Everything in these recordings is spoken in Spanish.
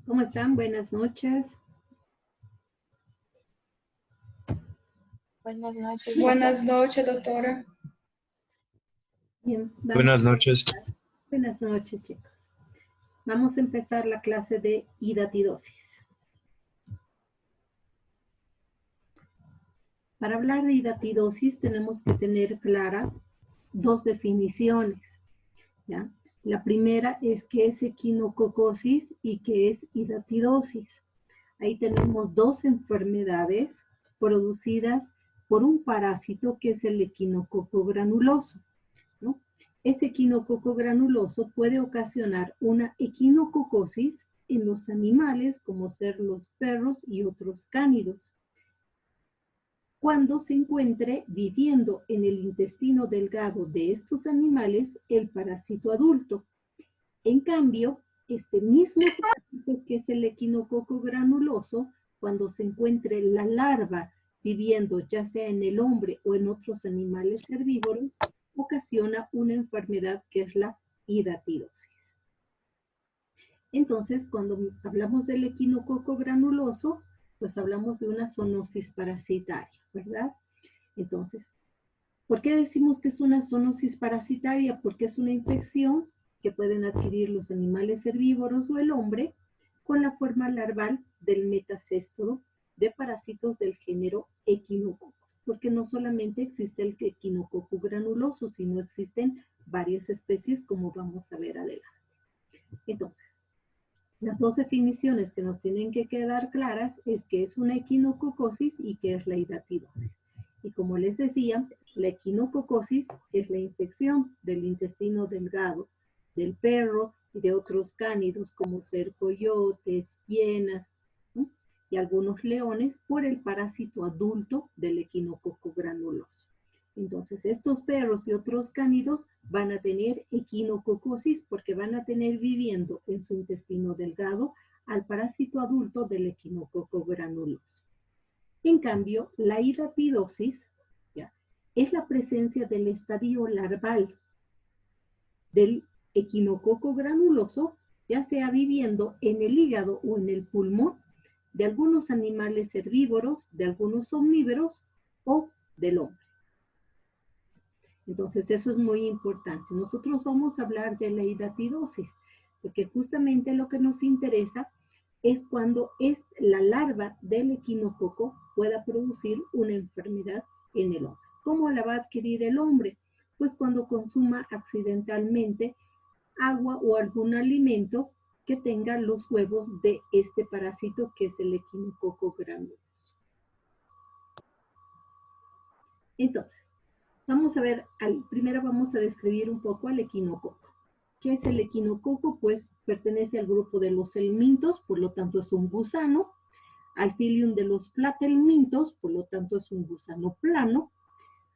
¿Cómo están? Buenas noches. Buenas noches. Buenas noches, doctora. Bien, Buenas noches. Buenas noches, chicos. Vamos a empezar la clase de hidatidosis. Para hablar de hidatidosis tenemos que tener clara dos definiciones, ¿ya? La primera es qué es equinococosis y qué es hidatidosis. Ahí tenemos dos enfermedades producidas por un parásito que es el equinococo granuloso, ¿no? Este equinococo granuloso puede ocasionar una equinococosis en los animales, como ser los perros y otros cánidos, cuando se encuentre viviendo en el intestino delgado de estos animales el parásito adulto. En cambio, este mismo parásito, que es el equinococo granuloso, cuando se encuentre la larva viviendo ya sea en el hombre o en otros animales herbívoros, ocasiona una enfermedad que es la hidatidosis. Entonces, cuando hablamos del equinococo granuloso, pues hablamos de una zoonosis parasitaria, ¿verdad? Entonces, ¿por qué decimos que es una zoonosis parasitaria? Porque es una infección que pueden adquirir los animales herbívoros o el hombre con la forma larval del metacéstodo de parásitos del género Echinococcus, porque no solamente existe el equinococo granuloso, sino existen varias especies, como vamos a ver adelante. Entonces, las dos definiciones que nos tienen que quedar claras es que es una equinococosis y que es la hidatidosis. Y como les decía, la equinococosis es la infección del intestino delgado del perro y de otros cánidos como ser coyotes, hienas, ¿no? Y algunos leones por el parásito adulto del equinococo granuloso. Entonces, estos perros y otros cánidos van a tener equinococosis porque van a tener viviendo en su intestino delgado al parásito adulto del equinococo granuloso. En cambio, la hidatidosis, ¿ya?, es la presencia del estadio larval del equinococo granuloso, ya sea viviendo en el hígado o en el pulmón de algunos animales herbívoros, de algunos omnívoros o del hombre. Entonces, eso es muy importante. Nosotros vamos a hablar de la hidatidosis, porque justamente lo que nos interesa es cuando la larva del equinococo pueda producir una enfermedad en el hombre. ¿Cómo la va a adquirir el hombre? Pues cuando consuma accidentalmente agua o algún alimento que tenga los huevos de este parásito que es el equinococo granuloso. Entonces, vamos a ver, primero vamos a describir un poco al equinococo. ¿Qué es el equinococo? Pues pertenece al grupo de los helmintos, por lo tanto es un gusano, al filium de los platelmintos, por lo tanto es un gusano plano,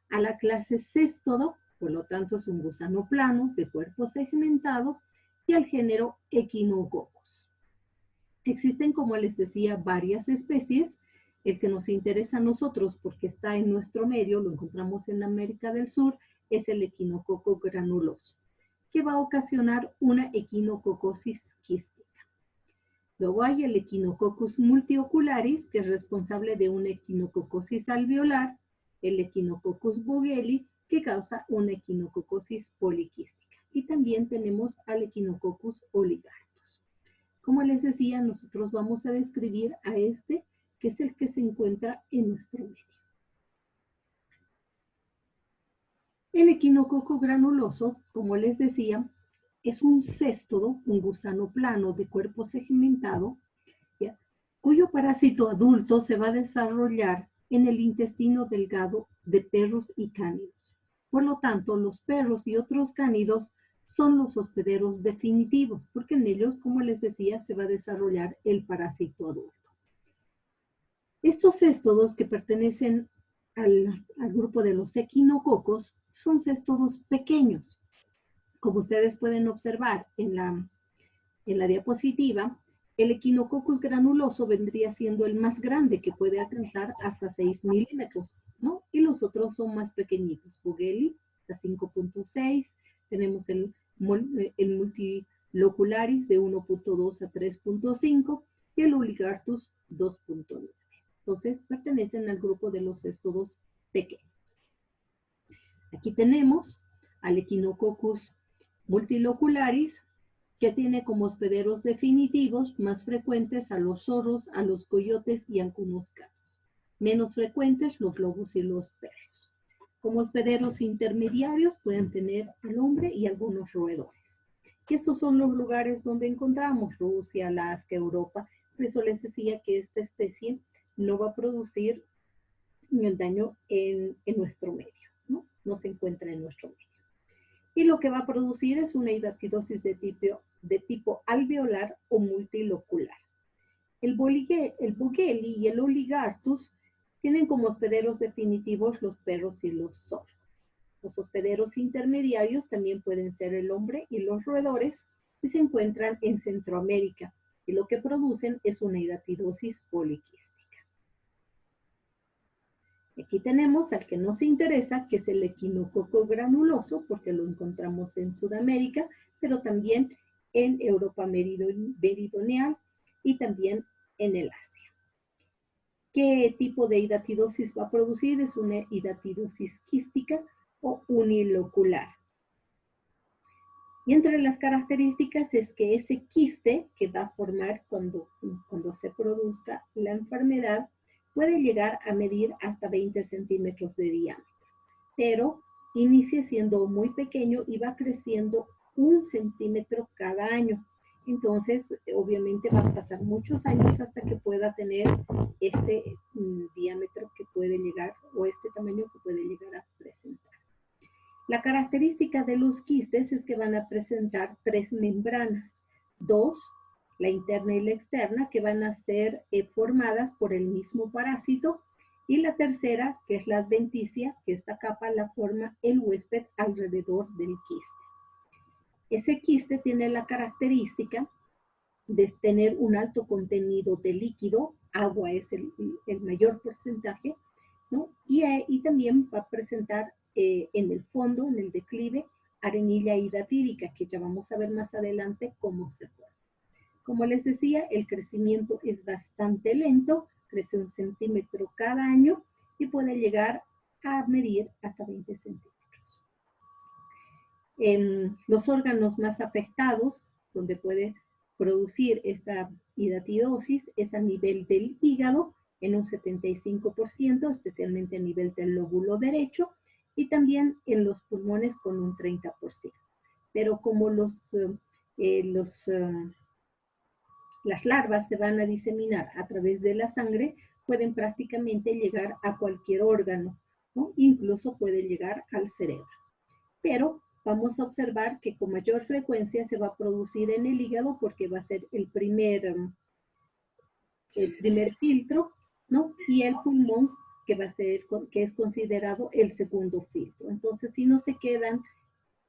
a la clase céstodo, por lo tanto es un gusano plano de cuerpo segmentado, y al género Echinococcus. Existen, como les decía, varias especies. El que nos interesa a nosotros, porque está en nuestro medio, lo encontramos en América del Sur, es el equinococo granuloso, que va a ocasionar una equinococosis quística. Luego hay el Echinococcus multiocularis, que es responsable de una equinococosis alveolar, el Echinococcus vogeli, que causa una equinococosis poliquística. Y también tenemos al Echinococcus oligartus. Como les decía, nosotros vamos a describir a este, que es el que se encuentra en nuestro medio. El equinococo granuloso, como les decía, es un céstodo, un gusano plano de cuerpo segmentado, ¿ya?, cuyo parásito adulto se va a desarrollar en el intestino delgado de perros y cánidos. Por lo tanto, los perros y otros cánidos son los hospederos definitivos, porque en ellos, como les decía, se va a desarrollar el parásito adulto. Estos céstodos que pertenecen al grupo de los equinococos son céstodos pequeños. Como ustedes pueden observar en la diapositiva, el Echinococcus granuloso vendría siendo el más grande, que puede alcanzar hasta 6 milímetros, ¿no? Y los otros son más pequeñitos. Vogeli, hasta 5.6. Tenemos el locularis de 1.2 a 3.5 y el Oligartus 2.9. Entonces pertenecen al grupo de los cestodos pequeños. Aquí tenemos al Echinococcus multilocularis, que tiene como hospederos definitivos más frecuentes a los zorros, a los coyotes y a algunos gatos. Menos frecuentes los lobos y los perros. Como hospederos intermediarios pueden tener al hombre y algunos roedores. Y estos son los lugares donde encontramos Rusia, Alaska, Europa. Por eso les decía que esta especie no va a producir el daño en nuestro medio, ¿no? No se encuentra en nuestro medio. Y lo que va a producir es una hidatidosis de tipo alveolar o multilocular. El Bugeli y el Oligartus tienen como hospederos definitivos los perros y los zorros. Los hospederos intermediarios también pueden ser el hombre y los roedores, y se encuentran en Centroamérica, y lo que producen es una hidatidosis poliquística. Aquí tenemos al que nos interesa, que es el equinococo granuloso, porque lo encontramos en Sudamérica, pero también en Europa meridional y también en el Asia. ¿Qué tipo de hidatidosis va a producir? Es una hidatidosis quística o unilocular. Y entre las características es que ese quiste que va a formar cuando se produzca la enfermedad puede llegar a medir hasta 20 centímetros de diámetro, pero inicia siendo muy pequeño y va creciendo 1 centímetro cada año. Entonces, obviamente va a pasar muchos años hasta que pueda tener este diámetro que puede llegar, o este tamaño que puede llegar a presentar. La característica de los quistes es que van a presentar 3 membranas, 2, la interna y la externa, que van a ser formadas por el mismo parásito, y la tercera, que es la adventicia, que esta capa la forma el huésped alrededor del quiste. Ese quiste tiene la característica de tener un alto contenido de líquido, agua es el mayor porcentaje, ¿no? Y también va a presentar en el fondo, en el declive, arenilla hidatídica, que ya vamos a ver más adelante cómo se forma. Como les decía, el crecimiento es bastante lento, crece 1 centímetro cada año y puede llegar a medir hasta 20 centímetros. Los órganos más afectados, donde puede producir esta hidatidosis, es a nivel del hígado, en un 75%, especialmente a nivel del lóbulo derecho, y también en los pulmones con un 30%. Pero como las larvas se van a diseminar a través de la sangre, pueden prácticamente llegar a cualquier órgano, ¿no? Incluso puede llegar al cerebro. Pero vamos a observar que con mayor frecuencia se va a producir en el hígado, porque va a ser el primer filtro, ¿no? Y el pulmón, que es considerado el segundo filtro. Entonces, si no se quedan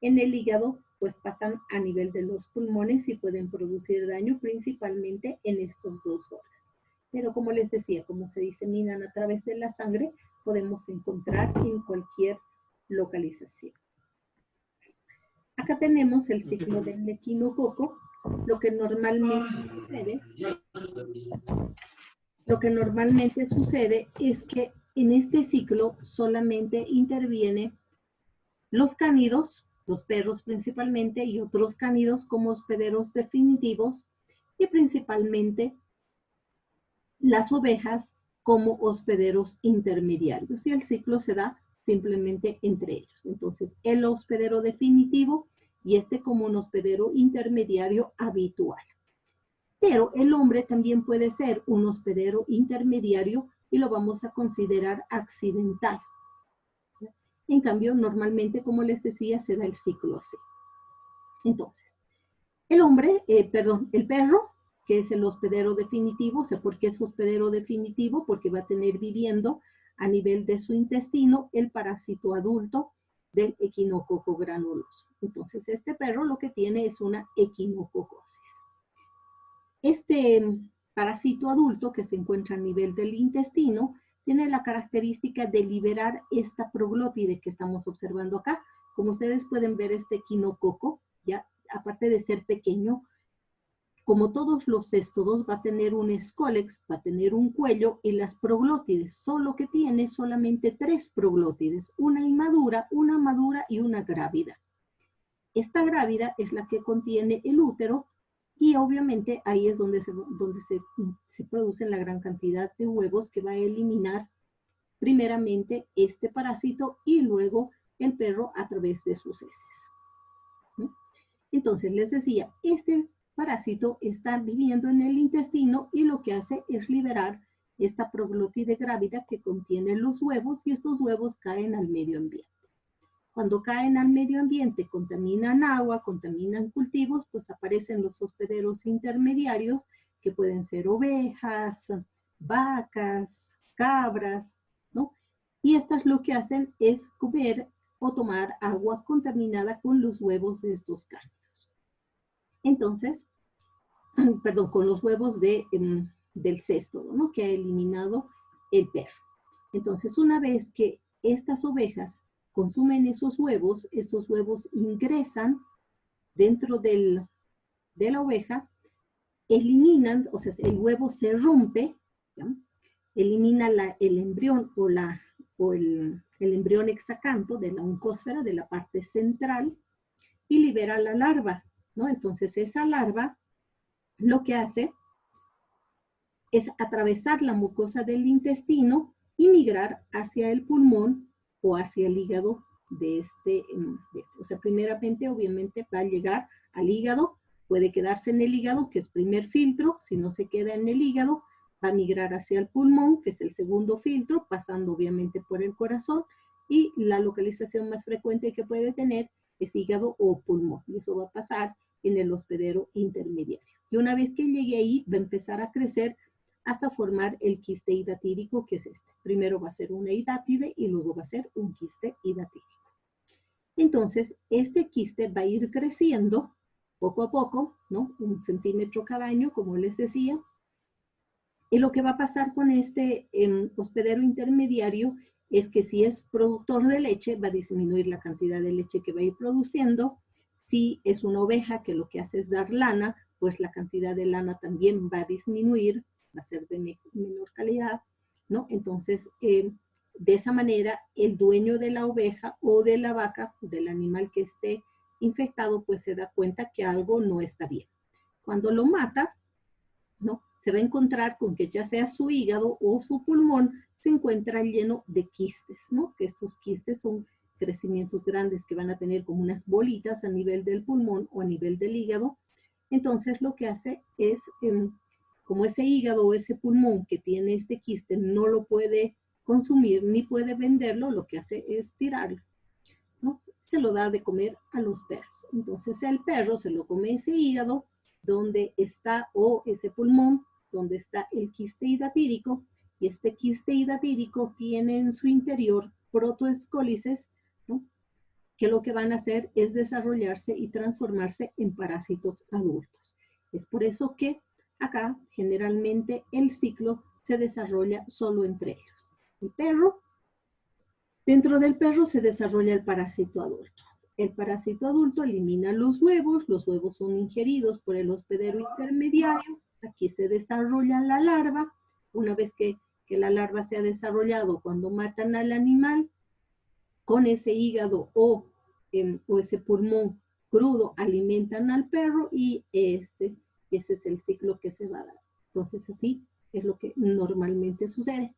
en el hígado, pues pasan a nivel de los pulmones y pueden producir daño principalmente en estos 2 órganos. Pero como les decía, como se diseminan a través de la sangre, podemos encontrar en cualquier localización. Acá tenemos el ciclo del equinococo. Lo que normalmente sucede es que en este ciclo solamente interviene los cánidos, los perros principalmente, y otros cánidos como hospederos definitivos, y principalmente las ovejas como hospederos intermediarios, y el ciclo se da simplemente entre ellos. Entonces, el hospedero definitivo y este como un hospedero intermediario habitual. Pero el hombre también puede ser un hospedero intermediario y lo vamos a considerar accidental. En cambio, normalmente, como les decía, se da el ciclo así. Entonces, el perro, que es el hospedero definitivo. O sea, ¿por qué es hospedero definitivo? Porque va a tener viviendo a nivel de su intestino el parásito adulto del equinococo granuloso. Entonces, este perro lo que tiene es una equinococosis. Este parásito adulto que se encuentra a nivel del intestino tiene la característica de liberar esta proglótide que estamos observando acá. Como ustedes pueden ver, este equinococo, ya a partir aparte de ser pequeño, como todos los céstodos, va a tener un escólex, va a tener un cuello y las proglótides, solo que tiene solamente 3 proglótides, una inmadura, una madura y una grávida. Esta grávida es la que contiene el útero y obviamente ahí es donde se producen la gran cantidad de huevos que va a eliminar primeramente este parásito y luego el perro a través de sus heces. ¿No? Entonces les decía, este parásito está viviendo en el intestino y lo que hace es liberar esta proglótide grávida que contiene los huevos y estos huevos caen al medio ambiente. Cuando caen al medio ambiente, contaminan agua, contaminan cultivos, pues aparecen los hospederos intermediarios que pueden ser ovejas, vacas, cabras, ¿no? Y estas lo que hacen es comer o tomar agua contaminada con los huevos de estos cánidos. Entonces, perdón, con los huevos del céstodo, ¿no? Que ha eliminado el perro. Entonces, una vez que estas ovejas consumen esos huevos, estos huevos ingresan dentro de la oveja, eliminan, o sea, el huevo se rompe, ¿ya? Elimina el embrión o el embrión hexacanto de la oncósfera, de la parte central, y libera la larva, ¿no? Entonces esa larva lo que hace es atravesar la mucosa del intestino y migrar hacia el pulmón o hacia el hígado o sea, primeramente obviamente va a llegar al hígado, puede quedarse en el hígado, que es primer filtro, si no se queda en el hígado, va a migrar hacia el pulmón, que es el segundo filtro, pasando obviamente por el corazón, y la localización más frecuente que puede tener es hígado o pulmón, y eso va a pasar en el hospedero intermediario. Y una vez que llegue ahí, va a empezar a crecer hasta formar el quiste hidatídico, que es este. Primero va a ser una hidátide y luego va a ser un quiste hidatídico. Entonces, este quiste va a ir creciendo poco a poco, ¿no? 1 centímetro cada año, como les decía. Y lo que va a pasar con este hospedero intermediario es que si es productor de leche, va a disminuir la cantidad de leche que va a ir produciendo. Si es una oveja que lo que hace es dar lana, pues la cantidad de lana también va a disminuir, va a ser de menor calidad, ¿no? Entonces, de esa manera, el dueño de la oveja o de la vaca, del animal que esté infectado, pues se da cuenta que algo no está bien. Cuando lo mata, ¿no? Se va a encontrar con que ya sea su hígado o su pulmón se encuentra lleno de quistes, ¿no? Que estos quistes son crecimientos grandes que van a tener como unas bolitas a nivel del pulmón o a nivel del hígado. Entonces lo que hace es, como ese hígado o ese pulmón que tiene este quiste no lo puede consumir ni puede venderlo, lo que hace es tirarlo, ¿no? Se lo da de comer a los perros. Entonces el perro se lo come ese hígado donde está, o ese pulmón donde está el quiste hidatídico, y este quiste hidatídico tiene en su interior protoescólices, ¿no? Que lo que van a hacer es desarrollarse y transformarse en parásitos adultos. Es por eso que acá generalmente el ciclo se desarrolla solo entre ellos. El perro, dentro del perro se desarrolla el parásito adulto. El parásito adulto elimina los huevos son ingeridos por el hospedero intermediario, aquí se desarrolla la larva, una vez que la larva se ha desarrollado, cuando matan al animal, con ese hígado o ese pulmón crudo alimentan al perro y ese es el ciclo que se va a dar. Entonces así es lo que normalmente sucede.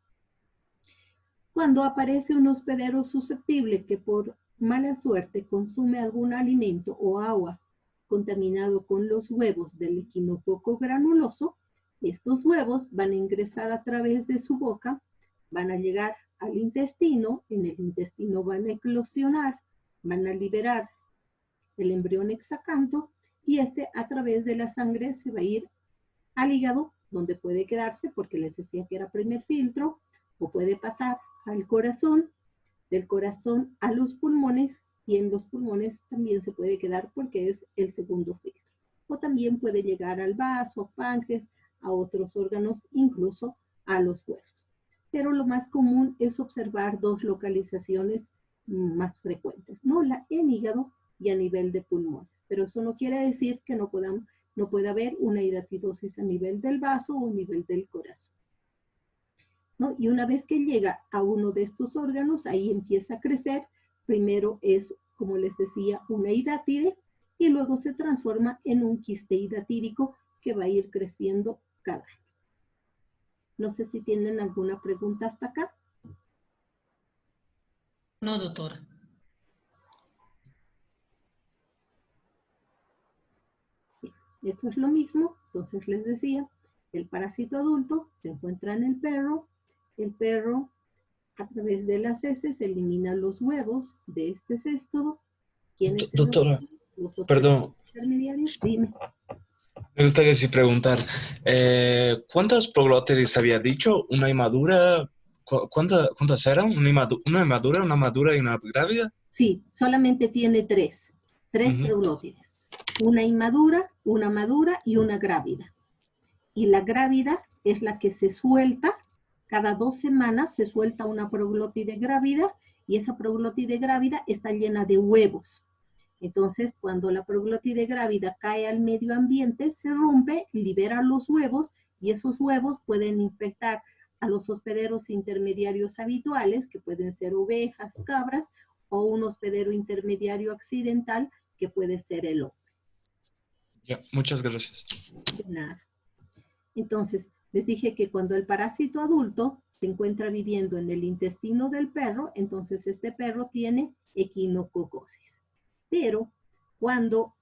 Cuando aparece un hospedero susceptible que por mala suerte consume algún alimento o agua contaminado con los huevos del equinococo granuloso, estos huevos van a ingresar a través de su boca, van a llegar al intestino, en el intestino van a eclosionar, van a liberar el embrión hexacanto y a través de la sangre se va a ir al hígado, donde puede quedarse porque les decía que era primer filtro, o puede pasar al corazón, del corazón a los pulmones, y en los pulmones también se puede quedar porque es el segundo filtro. O también puede llegar al vaso, páncreas, a otros órganos, incluso a los huesos. Pero lo más común es observar 2 localizaciones más frecuentes, ¿no? En hígado y a nivel de pulmones. Pero eso no quiere decir que no pueda haber una hidatidosis a nivel del vaso o a nivel del corazón, ¿no? Y una vez que llega a uno de estos órganos, ahí empieza a crecer. Primero es, como les decía, una hidátide y luego se transforma en un quiste hidatídico que va a ir creciendo cada año. No sé si tienen alguna pregunta hasta acá. No, doctora. Esto es lo mismo. Entonces les decía, el parásito adulto se encuentra en el perro a través de las heces elimina los huevos de este céstodo. ¿Quiénes son Doctora, los perdón, intermediarios? Dime. me gustaría sí preguntar, ¿cuántas proglótides había dicho? ¿Una inmadura? ¿Cuántas eran? ¿Una inmadura, una madura y una grávida? Sí, solamente tiene tres proglótides. Una inmadura, una madura y una grávida. Y la grávida es la que se suelta, cada 2 semanas se suelta una proglótide grávida y esa proglótide grávida está llena de huevos. Entonces, cuando la proglótide grávida cae al medio ambiente, se rompe, libera los huevos y esos huevos pueden infectar a los hospederos intermediarios habituales, que pueden ser ovejas, cabras, o un hospedero intermediario accidental, que puede ser el hombre. Ya, muchas gracias. De nada. Entonces, les dije que cuando el parásito adulto se encuentra viviendo en el intestino del perro, entonces este perro tiene equinococosis. Pero cuando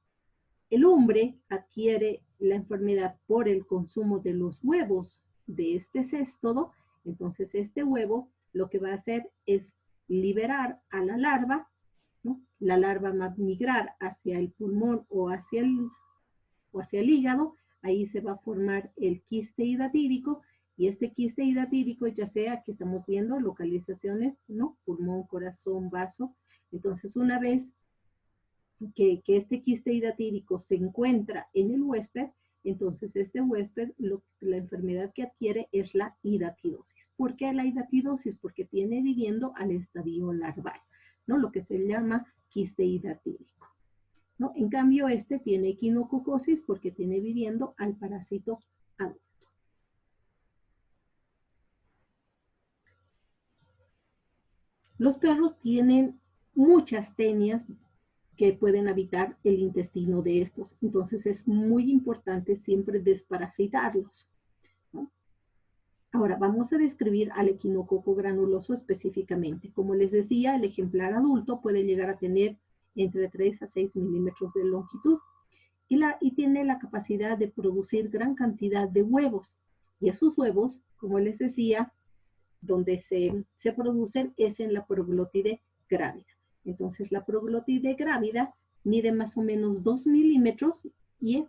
el hombre adquiere la enfermedad por el consumo de los huevos de este céstodo, entonces este huevo lo que va a hacer es liberar a la larva, ¿no? La larva va a migrar hacia el pulmón o hacia el hígado. Ahí se va a formar el quiste hidatídico y este quiste hidatídico, ya sea que estamos viendo localizaciones, ¿no? Pulmón, corazón, vaso. Entonces, una vez que este quiste hidatídico se encuentra en el huésped, entonces este huésped, la enfermedad que adquiere es la hidatidosis. ¿Por qué la hidatidosis? Porque tiene viviendo al estadio larval, ¿no? Lo que se llama quiste hidatídico, ¿no? En cambio, este tiene equinococosis porque tiene viviendo al parásito adulto. Los perros tienen muchas tenias que pueden habitar el intestino de estos. Entonces es muy importante siempre desparasitarlos, ¿no? Ahora vamos a describir al equinococo granuloso específicamente. Como les decía, el ejemplar adulto puede llegar a tener entre 3 a 6 milímetros de longitud y tiene la capacidad de producir gran cantidad de huevos. Y esos huevos, como les decía, donde se producen es en la proglótide grávida. Entonces la proglótide grávida mide más o menos 2 milímetros y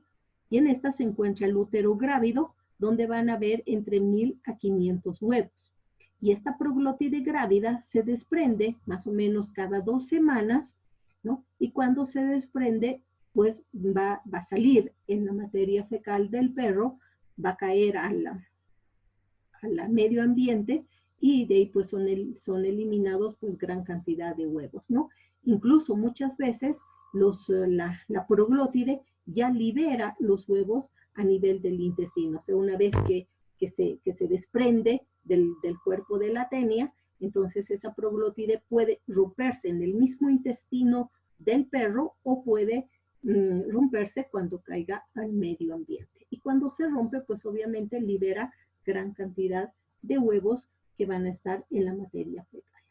en esta se encuentra el útero grávido, donde van a haber entre 1000 a 500 huevos. Y esta proglótide grávida se desprende más o menos cada 2 semanas, ¿no? Y cuando se desprende, pues va a salir en la materia fecal del perro, va a caer al medio ambiente y de ahí pues son eliminados pues gran cantidad de huevos, ¿no? Incluso muchas veces la proglótide ya libera los huevos a nivel del intestino. O sea, una vez que se desprende del cuerpo de la tenia, entonces esa proglótide puede romperse en el mismo intestino del perro o puede romperse cuando caiga al medio ambiente. Y cuando se rompe, pues obviamente libera gran cantidad de huevos que van a estar en la materia fecal.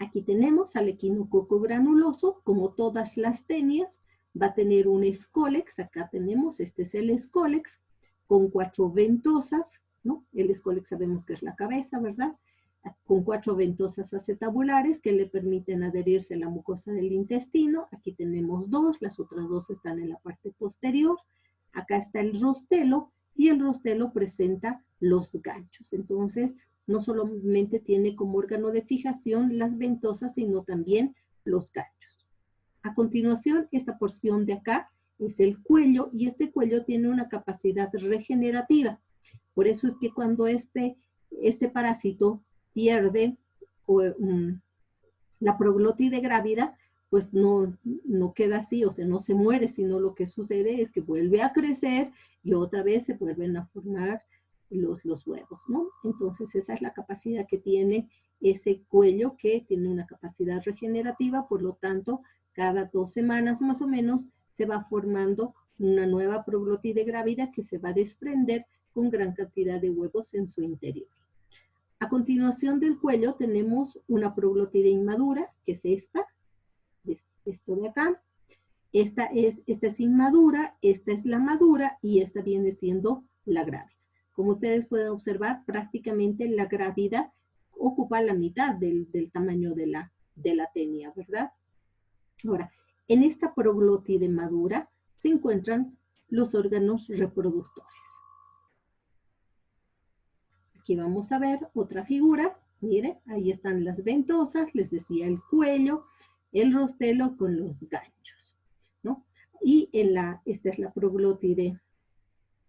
Aquí tenemos al equinococo granuloso, como todas las tenias, va a tener un escólex. Acá tenemos, este es el escólex, con 4 ventosas, ¿no? El escólex sabemos que es la cabeza, ¿verdad? Con 4 ventosas acetabulares que le permiten adherirse a la mucosa del intestino. Aquí tenemos 2, las otras 2 están en la parte posterior. Acá está el rostelo, y el rostelo presenta los ganchos. Entonces, no solamente tiene como órgano de fijación las ventosas, sino también los ganchos. A continuación, esta porción de acá es el cuello, y este cuello tiene una capacidad regenerativa. Por eso es que cuando este parásito pierde la proglótide grávida, pues no queda así, o sea, no se muere, sino lo que sucede es que vuelve a crecer y otra vez se vuelven a formar los huevos, ¿no? Entonces esa es la capacidad que tiene ese cuello, que tiene una capacidad regenerativa, por lo tanto, cada 2 semanas más o menos se va formando una nueva proglotide grávida que se va a desprender con gran cantidad de huevos en su interior. A continuación del cuello tenemos una proglotide inmadura, que es esta, esto de acá. Esta es inmadura, esta es la madura y esta viene siendo la grávida. Como ustedes pueden observar, prácticamente la grávida ocupa la mitad del tamaño de la tenia, ¿verdad? Ahora, en esta proglotide madura se encuentran los órganos reproductores. Aquí vamos a ver otra figura. Miren, ahí están las ventosas, les decía el cuello, el rostelo con los ganchos, ¿no? Y esta es la proglotide.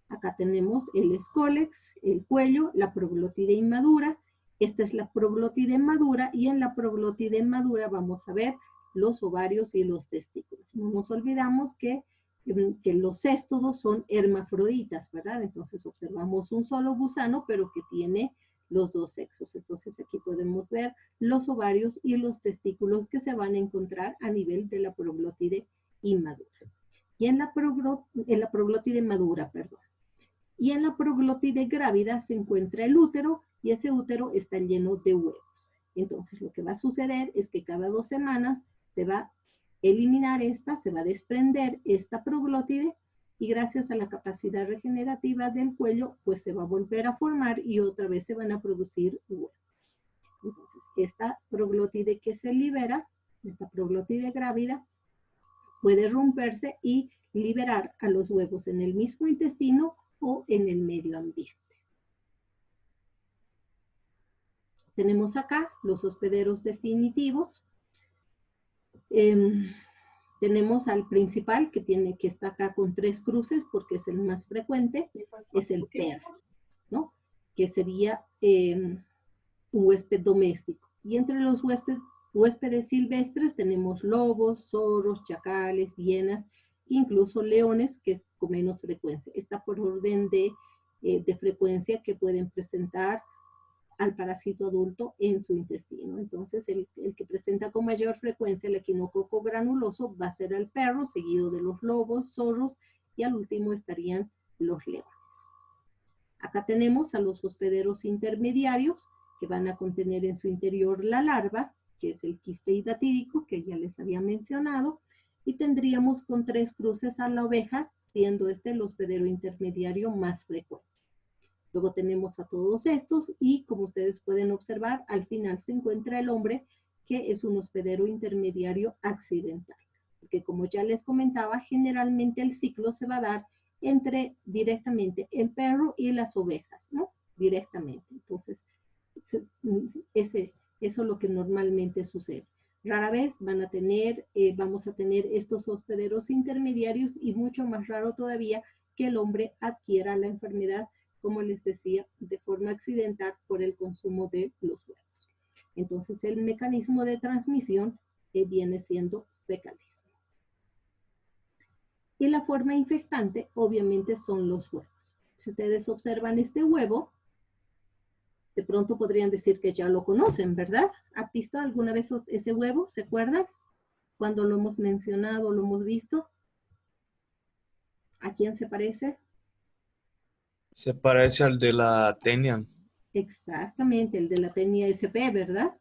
Acá tenemos el escólex, el cuello, la proglotide inmadura. Esta es la proglotide madura y en la proglotide madura vamos a ver los ovarios y los testículos. No nos olvidamos que los céstodos son hermafroditas, ¿verdad? Entonces observamos un solo gusano, pero que tiene los dos sexos. Entonces aquí podemos ver los ovarios y los testículos que se van a encontrar a nivel de la proglotide inmadura. Y en la proglotide madura, perdón. Y en la proglotide grávida se encuentra el útero y ese útero está lleno de huevos. Entonces lo que va a suceder es que cada 2 semanas se va a eliminar se va a desprender esta proglotide y gracias a la capacidad regenerativa del cuello, pues se va a volver a formar y otra vez se van a producir huevos. Entonces, esta proglotide que se libera, esta proglotide grávida, puede romperse y liberar a los huevos en el mismo intestino o en el medio ambiente. Tenemos acá los hospederos definitivos. Tenemos al principal que está acá con 3 cruces porque es el más frecuente, es el perro, ¿no? Que sería un huésped doméstico. Y entre los huéspedes silvestres tenemos lobos, zorros, chacales, hienas, incluso leones, que es con menos frecuencia. Está por orden de frecuencia que pueden presentar al parásito adulto en su intestino. Entonces, el que presenta con mayor frecuencia el equinococo granuloso va a ser el perro, seguido de los lobos, zorros, y al último estarían los leones. Acá tenemos a los hospederos intermediarios, que van a contener en su interior la larva, que es el quiste hidatídico, que ya les había mencionado, y tendríamos con 3 cruces a la oveja, siendo este el hospedero intermediario más frecuente. Luego tenemos a todos estos y como ustedes pueden observar, al final se encuentra el hombre, que es un hospedero intermediario accidental. Porque como ya les comentaba, generalmente el ciclo se va a dar directamente el perro y las ovejas, ¿no? Directamente. Entonces, eso es lo que normalmente sucede. Rara vez vamos a tener estos hospederos intermediarios y mucho más raro todavía que el hombre adquiera la enfermedad, como les decía, de forma accidental por el consumo de los huevos. Entonces, el mecanismo de transmisión viene siendo fecalismo. Y la forma infectante, obviamente, son los huevos. Si ustedes observan este huevo, de pronto podrían decir que ya lo conocen, ¿verdad? ¿Ha visto alguna vez ese huevo? ¿Se acuerdan? Cuando lo hemos mencionado, lo hemos visto. ¿A quién se parece? Se parece al de la tenia. Exactamente, el de la tenia SP, ¿verdad?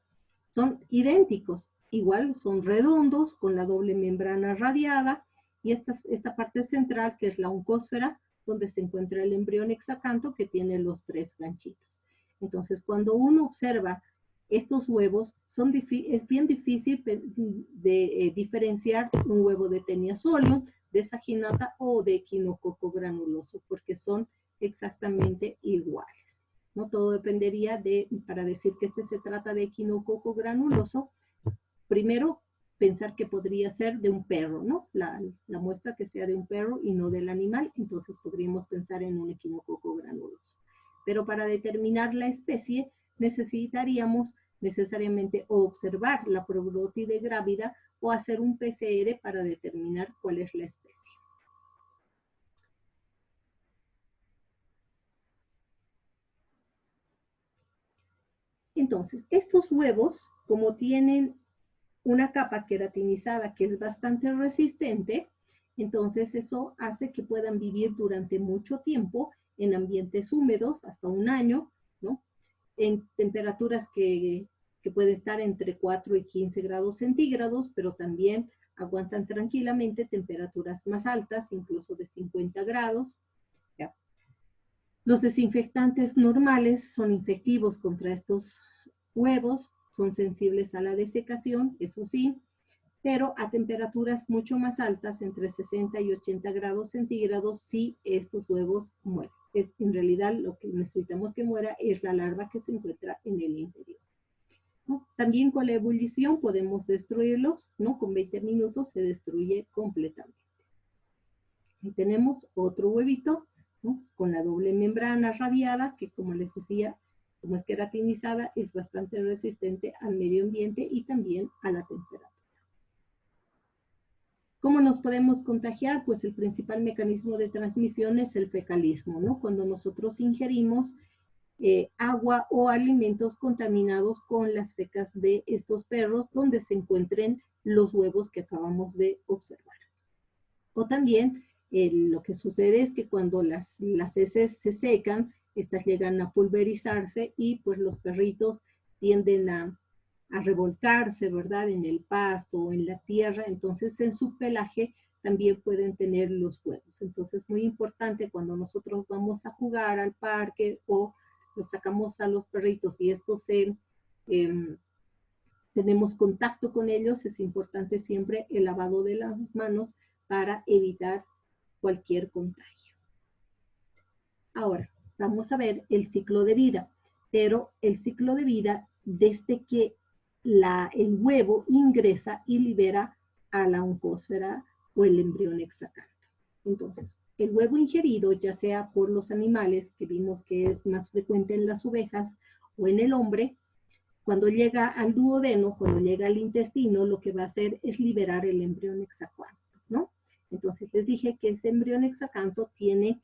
Son idénticos, igual son redondos, con la doble membrana radiada, y esta parte central, que es la oncósfera, donde se encuentra el embrión hexacanto, que tiene los 3 ganchitos. Entonces, cuando uno observa estos huevos, es bien difícil de diferenciar un huevo de tenia solium, de saginata o de equinococo granuloso, porque son exactamente iguales. ¿No? Todo dependería para decir que se trata de equinococo granuloso, primero pensar que podría ser de un perro, ¿no? La muestra que sea de un perro y no del animal, entonces podríamos pensar en un equinococo granuloso. Pero para determinar la especie necesitaríamos necesariamente observar la proglotide grávida o hacer un PCR para determinar cuál es la especie. Entonces, estos huevos, como tienen una capa queratinizada que es bastante resistente, entonces eso hace que puedan vivir durante mucho tiempo en ambientes húmedos, hasta un año, ¿no? En temperaturas que puede estar entre 4 y 15 grados centígrados, pero también aguantan tranquilamente temperaturas más altas, incluso de 50 grados. ¿Ya? Los desinfectantes normales son efectivos contra estos huevos, son sensibles a la desecación, eso sí, pero a temperaturas mucho más altas, entre 60 y 80 grados centígrados, sí estos huevos mueren. En realidad lo que necesitamos que muera es la larva que se encuentra en el interior, ¿no? También con la ebullición podemos destruirlos, ¿no? Con 20 minutos se destruye completamente. Ahí tenemos otro huevito, ¿no? Con la doble membrana radiada, que como les decía, como es queratinizada, es bastante resistente al medio ambiente y también a la temperatura. ¿Cómo nos podemos contagiar? Pues el principal mecanismo de transmisión es el fecalismo, ¿no? Cuando nosotros ingerimos agua o alimentos contaminados con las fecas de estos perros donde se encuentren los huevos que acabamos de observar. O también lo que sucede es que cuando las heces se secan, estas llegan a pulverizarse y pues los perritos tienden a revolcarse, ¿verdad? En el pasto o en la tierra, entonces en su pelaje también pueden tener los huevos. Entonces muy importante cuando nosotros vamos a jugar al parque o los sacamos a los perritos y estos tenemos contacto con ellos, es importante siempre el lavado de las manos para evitar cualquier contagio. Ahora, vamos a ver el ciclo de vida, pero el ciclo de vida desde que el huevo ingresa y libera a la oncósfera o el embrión hexacanto. Entonces, el huevo ingerido, ya sea por los animales, que vimos que es más frecuente en las ovejas o en el hombre, cuando llega al duodeno, cuando llega al intestino, lo que va a hacer es liberar el embrión hexacanto, ¿no? Entonces, les dije que ese embrión hexacanto tiene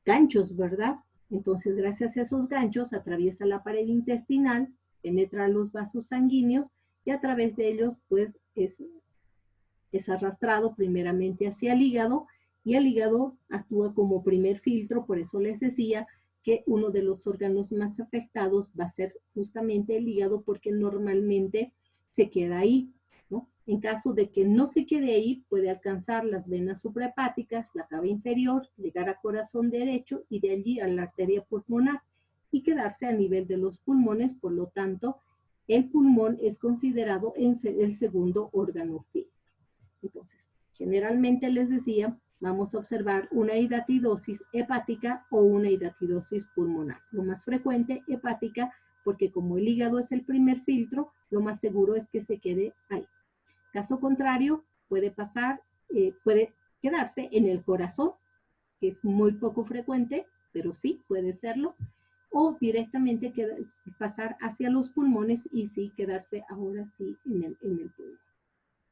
ganchos, ¿verdad? Entonces, gracias a esos ganchos, atraviesa la pared intestinal, penetra los vasos sanguíneos y a través de ellos, pues, es arrastrado primeramente hacia el hígado y el hígado actúa como primer filtro, por eso les decía que uno de los órganos más afectados va a ser justamente el hígado porque normalmente se queda ahí, ¿no? En caso de que no se quede ahí, puede alcanzar las venas suprahepáticas, la cava inferior, llegar a corazón derecho y de allí a la arteria pulmonar y quedarse a nivel de los pulmones, por lo tanto, el pulmón es considerado el segundo órgano filtro. Entonces, generalmente les decía, vamos a observar una hidatidosis hepática o una hidatidosis pulmonar. Lo más frecuente, hepática, porque como el hígado es el primer filtro, lo más seguro es que se quede ahí. Caso contrario, puede quedarse en el corazón, que es muy poco frecuente, pero sí puede serlo, o directamente pasar hacia los pulmones y sí quedarse ahora sí en el pulmón.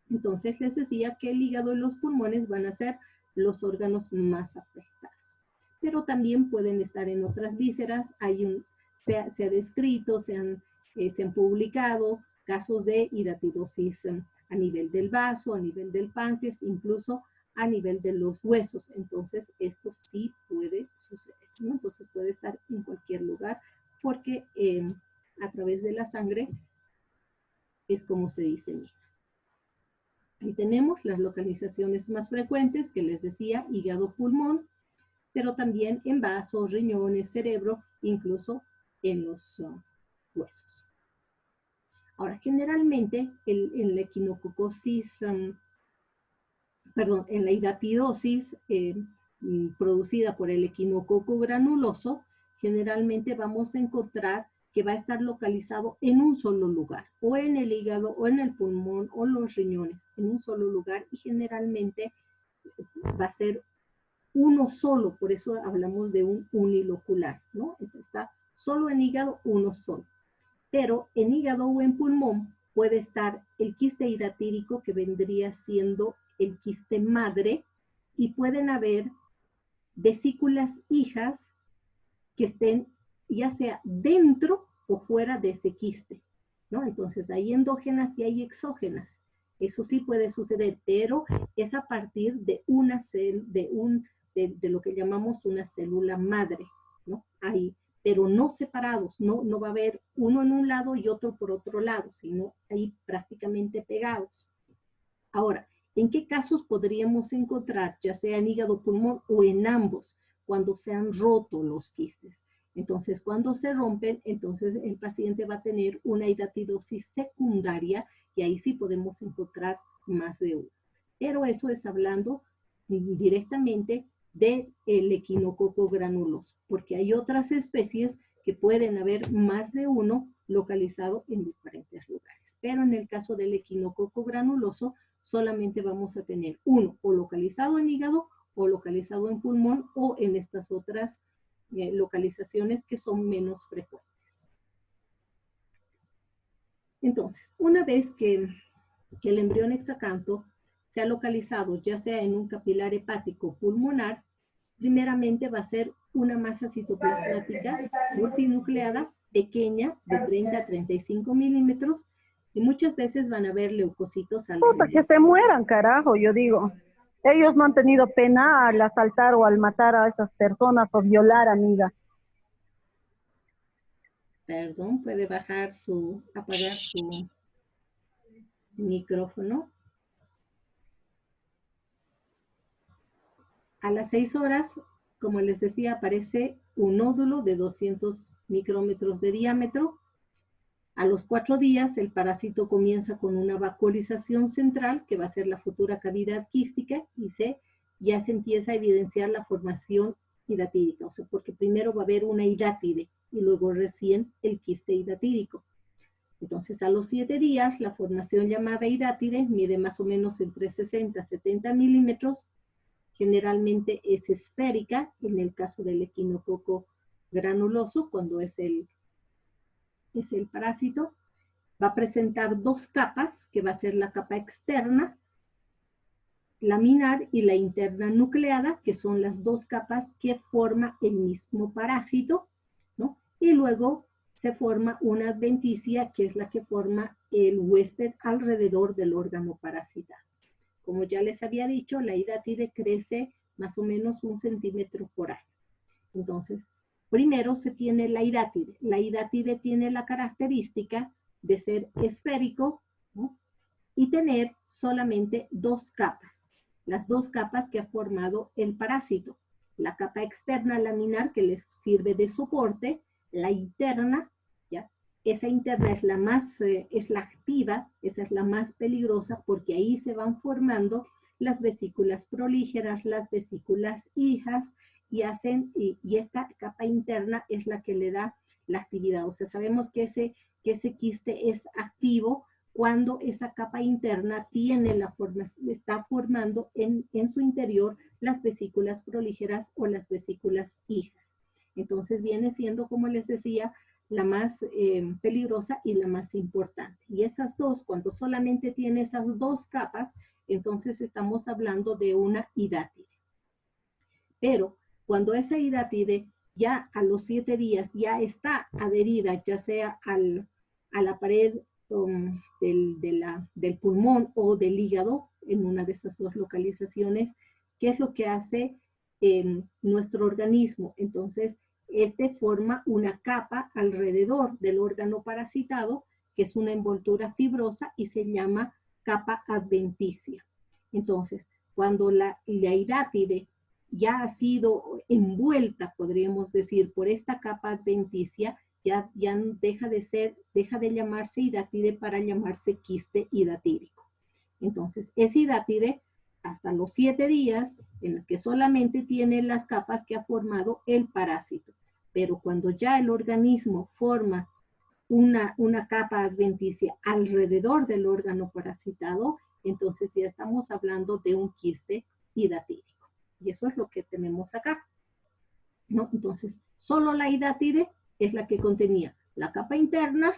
Entonces les decía que el hígado y los pulmones van a ser los órganos más afectados. Pero también pueden estar en otras vísceras. Se ha descrito, se han publicado casos de hidatidosis a nivel del vaso, a nivel del páncreas, incluso a nivel de los huesos. Entonces esto sí puede suceder, ¿no? Entonces puede estar en cualquier lugar porque a través de la sangre es como se disemina. Ahí tenemos las localizaciones más frecuentes que les decía, hígado, pulmón, pero también en vasos, riñones, cerebro, incluso en los huesos. Ahora, generalmente en la equinococosis, en la hidatidosis producida por el equinococo granuloso, generalmente vamos a encontrar que va a estar localizado en un solo lugar, o en el hígado, o en el pulmón, o los riñones, en un solo lugar, y generalmente va a ser uno solo, por eso hablamos de un unilocular, ¿no? Entonces está solo en hígado, uno solo. Pero en hígado o en pulmón, puede estar el quiste hidatídico, que vendría siendo el quiste madre, y pueden haber vesículas hijas que estén ya sea dentro o fuera de ese quiste, ¿no? Entonces hay endógenas y hay exógenas. Eso sí puede suceder, pero es a partir de una de lo que llamamos una célula madre, ¿no? Ahí, pero no separados, no va a haber uno en un lado y otro por otro lado, sino ahí prácticamente pegados. Ahora, ¿en qué casos podríamos encontrar, ya sea en hígado, pulmón o en ambos, cuando se han roto los quistes? Entonces, cuando se rompen, entonces el paciente va a tener una hidatidosis secundaria y ahí sí podemos encontrar más de uno. Pero eso es hablando directamente del equinococo granuloso, porque hay otras especies que pueden haber más de uno localizado en diferentes lugares. Pero en el caso del equinococo granuloso, solamente vamos a tener uno o localizado en hígado o localizado en pulmón o en estas otras localizaciones que son menos frecuentes. Entonces, una vez que el embrión hexacanto se ha localizado ya sea en un capilar hepático pulmonar, primeramente va a ser una masa citoplasmática multinucleada pequeña de 30 a 35 milímetros y muchas veces van a haber leucocitos Puta, que se mueran, carajo, yo digo. Ellos no han tenido pena al asaltar o al matar a esas personas o violar, amiga. Perdón, puede apagar su micrófono. A las 6 horas, como les decía, aparece un nódulo de 200 micrómetros de diámetro. A los 4 días, el parásito comienza con una vacuolización central, que va a ser la futura cavidad quística, y ya se empieza a evidenciar la formación hidatídica, o sea, porque primero va a haber una hidátide y luego recién el quiste hidatídico. Entonces, a los 7 días, la formación llamada hidátide mide más o menos entre 60 a 70 milímetros, generalmente es esférica, en el caso del equinococo granuloso, cuando es el parásito, va a presentar 2 capas, que va a ser la capa externa, laminar, y la interna nucleada, que son las 2 capas que forma el mismo parásito, ¿no? Y luego se forma una adventicia, que es la que forma el huésped alrededor del órgano parasitario. Como ya les había dicho, la hidátide crece más o menos 1 centímetro por año. Entonces, primero se tiene la hidátide. La hidátide tiene la característica de ser esférico, ¿no? Y tener solamente 2 capas. Las 2 capas que ha formado el parásito. La capa externa laminar, que les sirve de soporte. La interna, ¿ya? Esa interna es la más, es la activa, esa es la más peligrosa, porque ahí se van formando las vesículas prolígeras, las vesículas hijas, y esta capa interna es la que le da la actividad. O sea, sabemos que ese quiste es activo cuando esa capa interna tiene está formando en su interior las vesículas prolígeras o las vesículas hijas. Entonces viene siendo, como les decía, la más peligrosa y la más importante. Y esas 2, cuando solamente tiene esas 2 capas, entonces estamos hablando de una hidátide. Pero cuando esa hidátide ya a los 7 días ya está adherida, ya sea a la pared del pulmón o del hígado, en una de esas 2 localizaciones, ¿qué es lo que hace nuestro organismo? Entonces, forma una capa alrededor del órgano parasitado, que es una envoltura fibrosa y se llama capa adventicia. Entonces, cuando la hidátide ya ha sido envuelta, podríamos decir, por esta capa adventicia, ya deja de llamarse hidátide para llamarse quiste hidatídico. Entonces, es hidátide hasta los 7 días, en la que solamente tiene las capas que ha formado el parásito. Pero cuando ya el organismo forma una capa adventicia alrededor del órgano parasitado, entonces ya estamos hablando de un quiste hidatídico. Y eso es lo que tenemos acá, ¿no? Entonces, solo la hidátide es la que contenía la capa interna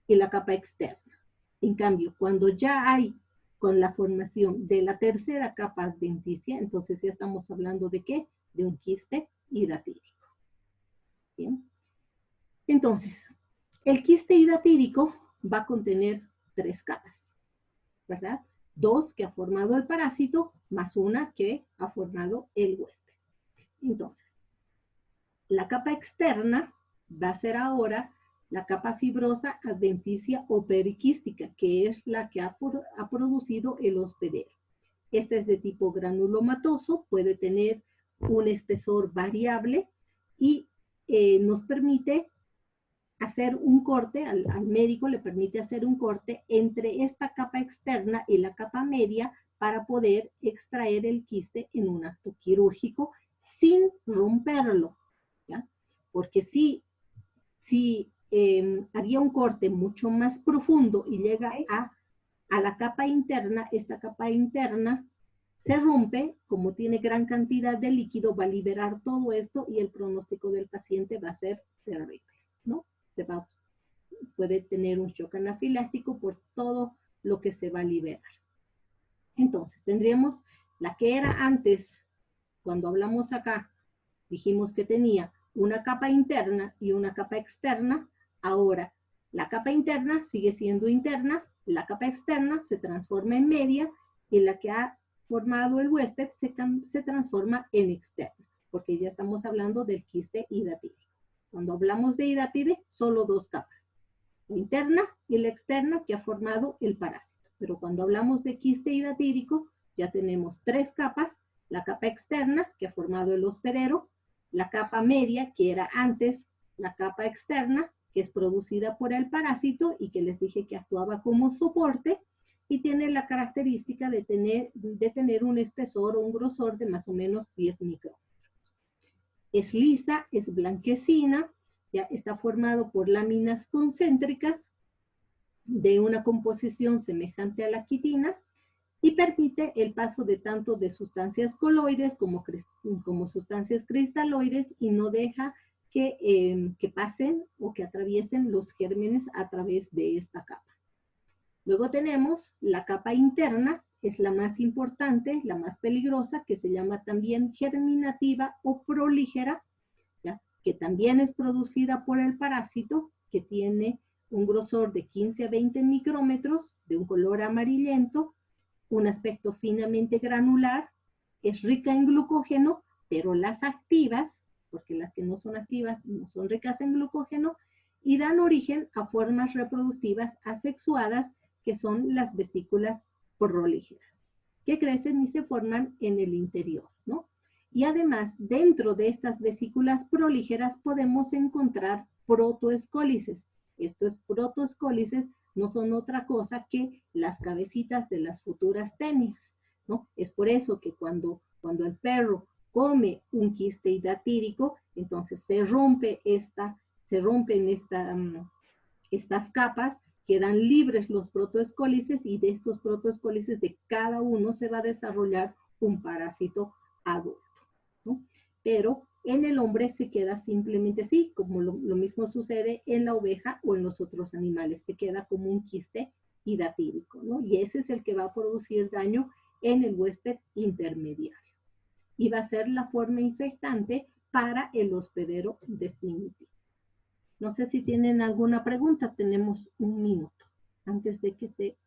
y la capa externa. En cambio, cuando ya hay con la formación de la tercera capa adventicia, entonces ya estamos hablando de ¿qué? De un quiste hidatídico. Bien. Entonces, el quiste hidatídico va a contener 3 capas, ¿verdad? 2 que ha formado el parásito, más una que ha formado el huésped. Entonces, la capa externa va a ser ahora la capa fibrosa adventicia o periquística, que es la que ha producido el hospedero. Esta es de tipo granulomatoso, puede tener un espesor variable y nos permite hacer un corte, al médico le permite hacer un corte entre esta capa externa y la capa media para poder extraer el quiste en un acto quirúrgico sin romperlo, ¿ya? Porque si haría un corte mucho más profundo y llega a la capa interna, esta capa interna se rompe, como tiene gran cantidad de líquido, va a liberar todo esto y el pronóstico del paciente va a ser terrible, ¿no? Puede tener un shock anafiláctico por todo lo que se va a liberar. Entonces, tendríamos la que era antes, cuando hablamos acá, dijimos que tenía una capa interna y una capa externa. Ahora, la capa interna sigue siendo interna, la capa externa se transforma en media y la que ha formado el huésped se transforma en externa, porque ya estamos hablando del quiste hidatídico. Cuando hablamos de hidatides, solo 2 capas, la interna y la externa que ha formado el parásito. Pero cuando hablamos de quiste hidatídico, ya tenemos 3 capas, la capa externa que ha formado el hospedero, la capa media que era antes la capa externa que es producida por el parásito y que les dije que actuaba como soporte y tiene la característica de tener un espesor o un grosor de más o menos 10 micrómetros. Es lisa, es blanquecina, ya está formado por láminas concéntricas de una composición semejante a la quitina y permite el paso de tanto de sustancias coloides como sustancias cristaloides y no deja que pasen o que atraviesen los gérmenes a través de esta capa. Luego tenemos la capa interna, es la más importante, la más peligrosa, que se llama también germinativa o prolígera, ¿ya? Que también es producida por el parásito, que tiene un grosor de 15 a 20 micrómetros, de un color amarillento, un aspecto finamente granular, es rica en glucógeno, pero las activas, porque las que no son activas no son ricas en glucógeno, y dan origen a formas reproductivas asexuadas, que son las vesículas prolígeras, que crecen y se forman en el interior, ¿no? Y además, dentro de estas vesículas prolígeras podemos encontrar protoescólices. Estos protoescólices no son otra cosa que las cabecitas de las futuras tenias, ¿no? Es por eso que cuando el perro come un quiste hidatídico, entonces se rompen estas capas, quedan libres los protoescólices y de estos protoescólices de cada uno se va a desarrollar un parásito adulto, ¿no? Pero en el hombre se queda simplemente así, como lo mismo sucede en la oveja o en los otros animales, se queda como un quiste hidatídico, ¿no? Y ese es el que va a producir daño en el huésped intermediario. Y va a ser la forma infectante para el hospedero definitivo. No sé si tienen alguna pregunta, tenemos un minuto antes de que se